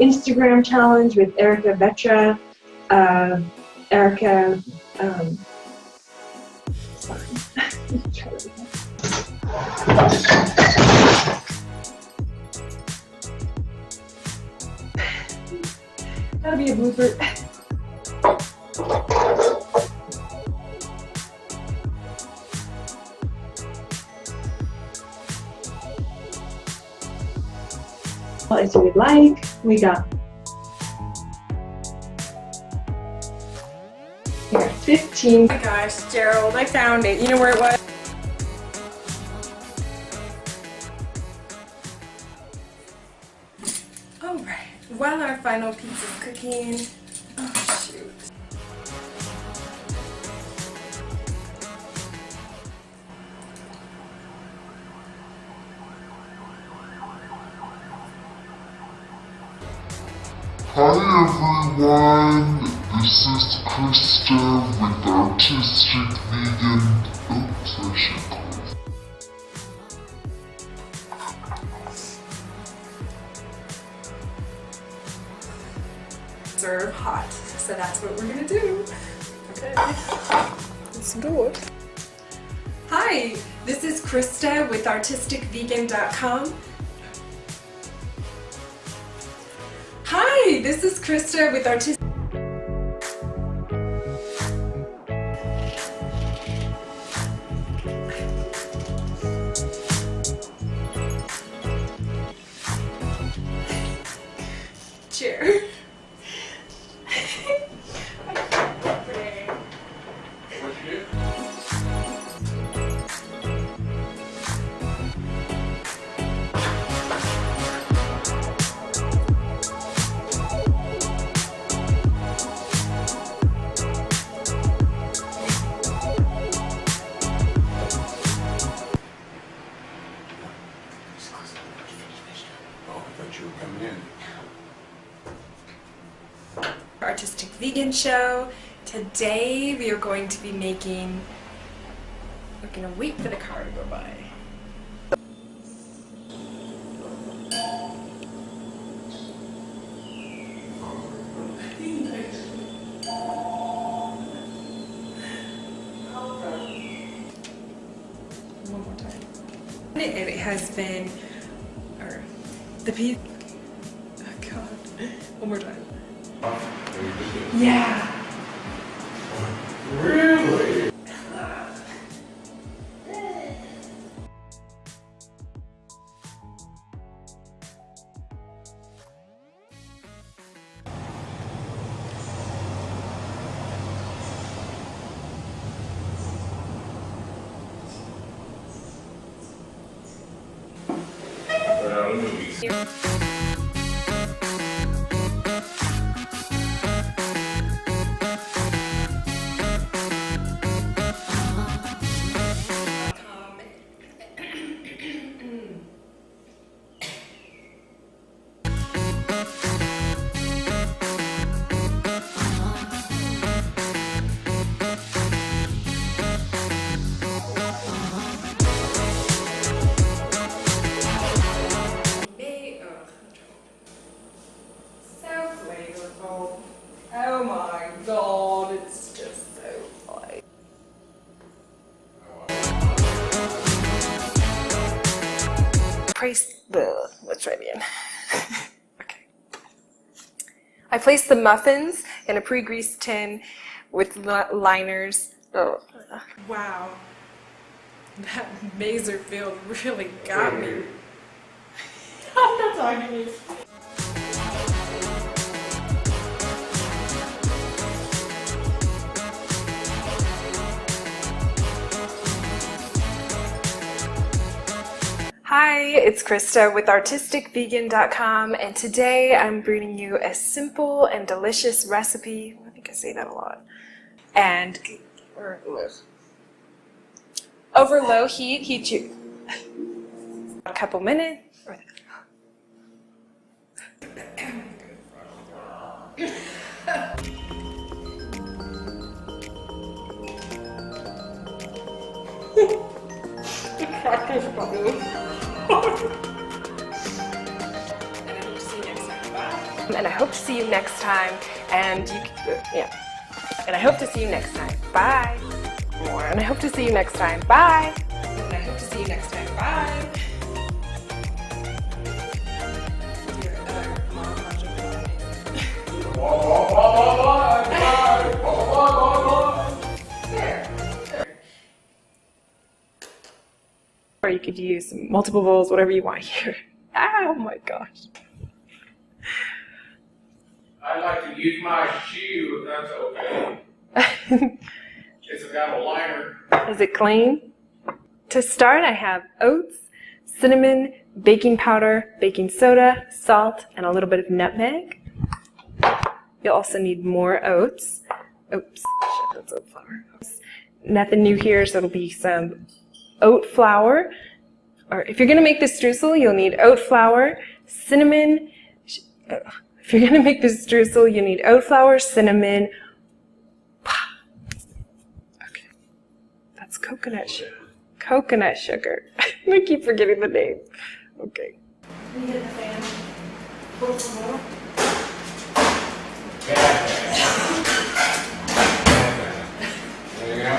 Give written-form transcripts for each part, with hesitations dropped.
Instagram challenge with Erica Vetra. Erica, sorry. That'll be a blooper. As you would like, we got here 15. Oh my gosh, Gerald, I found it. You know where it was? Alright, while our final piece is cooking, oh shoot. Hi everyone, this is Christa with Artistic Vegan. Oops, I should close. Serve hot, so that's what we're gonna do. Okay, let's do it. Hi, this is Christa with ArtisticVegan.com. Hi, this is Christa with Artistic. Chair. Artistic Vegan Show. Today we are going to be making, we're gonna wait for the car to go by. One more time. It has been, or the piece, oh god, one more time. Yeah. Really? Oh my god, it's just so fun. Let's try it again. Okay. I placed the muffins in a pre-greased tin with liners. Oh. Wow. That mazer field really got me. I'm not talking to you. Hi, it's Christa with ArtisticVegan.com, and today I'm bringing you a simple and delicious recipe. I think I say that a lot. And over low heat, heat you a couple minutes. The crackers probably. And I hope to see you next time. Bye. And I hope to see you next time. And and I hope to see you next time. Bye. More. And I hope to see you next time. Bye. And I hope to see you next time. Bye. Or you could use multiple vowels, whatever you want here. Oh my gosh. I'd like to use my shoe if that's okay. It's got a liner. Is it clean? To start, I have oats, cinnamon, baking powder, baking soda, salt, and a little bit of nutmeg. You'll also need more oats. Oops, shit, that's oat flour. Nothing new here, so it'll be some oat flour. Or if you're gonna make the streusel, you'll need oat flour, cinnamon. If you're gonna make the streusel, you need oat flour, cinnamon. Okay, that's coconut sugar. Coconut sugar. I keep forgetting the name. Okay. Can you hit the fan? Pull some more. There you go.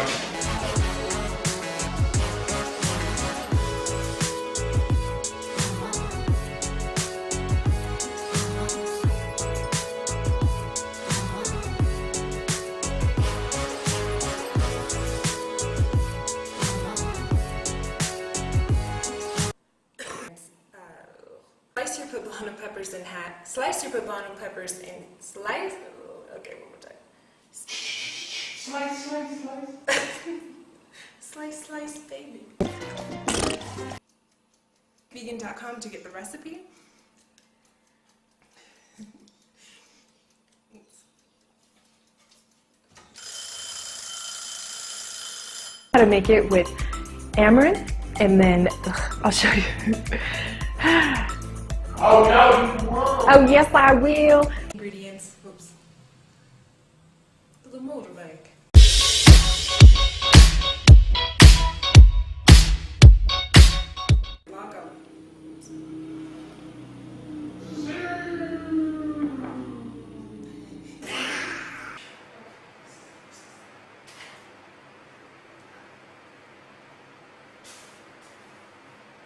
Slice your poblano peppers in half. Slice your poblano peppers in slice. Okay, one more time. Slice, slice, slice. Slice, baby. Vegan.com to get the recipe. How to make it with amaranth, and then I'll show you. Oh no, you won't. Oh yes, I will. Ingredients. Oops. The motorbike. Logo.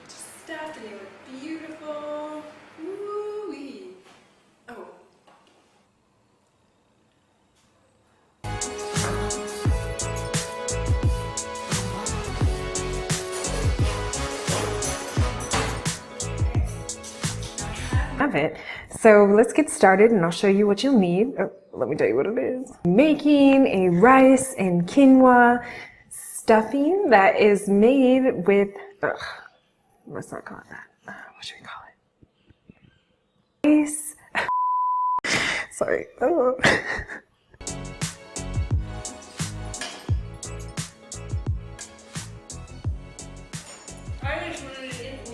Stuffed and they look beautiful. Woo-wee. Oh. Have it. So let's get started and I'll show you what you'll need. Oh, let me tell you what it is. Making a rice and quinoa stuffing that is made with, let's not call it that. What should we call it? Rice. Sorry. Oh. I just wanted it in